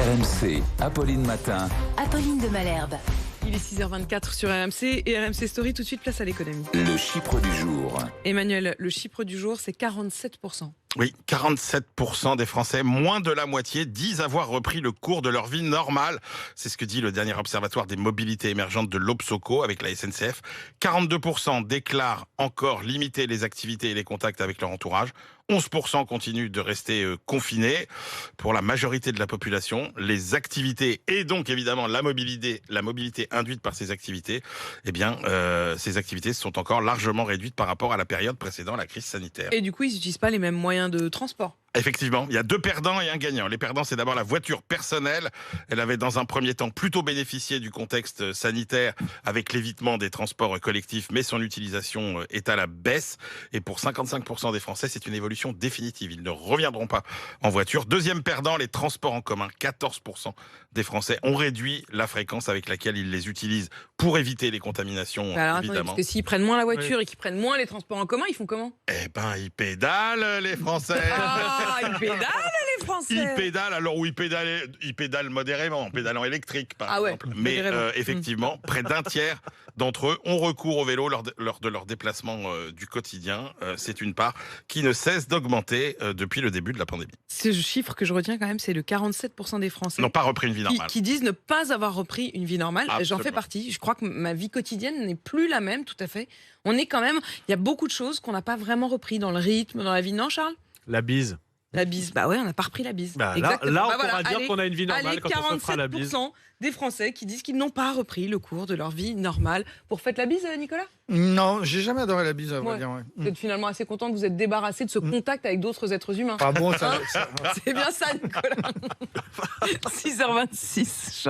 RMC, Apolline Matin. Apolline de Malherbe. Il est 6h24 sur RMC et RMC Story. Tout de suite, place à l'économie. Le Chypre du jour. Emmanuel, le Chypre du jour, c'est 47%. Oui, 47% des Français, moins de la moitié, disent avoir repris le cours de leur vie normale. C'est ce que dit le dernier observatoire des mobilités émergentes de l'Obsoco avec la SNCF. 42% déclarent encore limiter les activités et les contacts avec leur entourage. 11% continuent de rester confinés. Pour la majorité de la population, les activités et donc évidemment la mobilité induite par ces activités, ces activités sont encore largement réduites par rapport à la période précédant la crise sanitaire. Et du coup, ils n'utilisent pas les mêmes moyens de transport. Effectivement, il y a deux perdants et un gagnant. Les perdants, c'est d'abord la voiture personnelle. Elle avait dans un premier temps plutôt bénéficié du contexte sanitaire avec l'évitement des transports collectifs, mais son utilisation est à la baisse. Et pour 55% des Français, c'est une évolution définitive. Ils ne reviendront pas en voiture. Deuxième perdant, les transports en commun. 14% des Français ont réduit la fréquence avec laquelle ils les utilisent pour éviter les contaminations, Alors, évidemment. attendez, parce que s'ils prennent moins la voiture et qu'ils prennent moins les transports en commun, ils font comment? Eh ben, ils pédalent, les Français. Ah, ils pédalent, les Français. Ils pédalent, alors où ils pédalent modérément, en pédalant électrique par exemple. Mais modérément. effectivement, près d'un tiers d'entre eux ont recours au vélo lors de leur déplacement du quotidien. C'est une part qui ne cesse d'augmenter depuis le début de la pandémie. Ce chiffre que je retiens quand même, c'est le 47% des Français N'ont pas repris une vie normale. qui disent ne pas avoir repris une vie normale. J'en Absolument. fais partie. Je crois que ma vie quotidienne n'est plus la même, tout à fait. On est quand même... Il y a beaucoup de choses qu'on n'a pas vraiment repris dans le rythme, dans la vie. Non, Charles? La bise. La bise, bah ouais, on n'a pas repris la bise. Là, Exactement. on pourra dire qu'on a une vie normale Allez, quand on se fera la bise. 47% des Français qui disent qu'ils n'ont pas repris le cours de leur vie normale. Pour faites la bise, Nicolas? Non, j'ai jamais adoré la bise, à vrai dire. Ouais. Vous êtes finalement assez content de vous être débarrassé de ce contact avec d'autres êtres humains. Ah bon, ça... C'est bien ça, Nicolas. 6h26.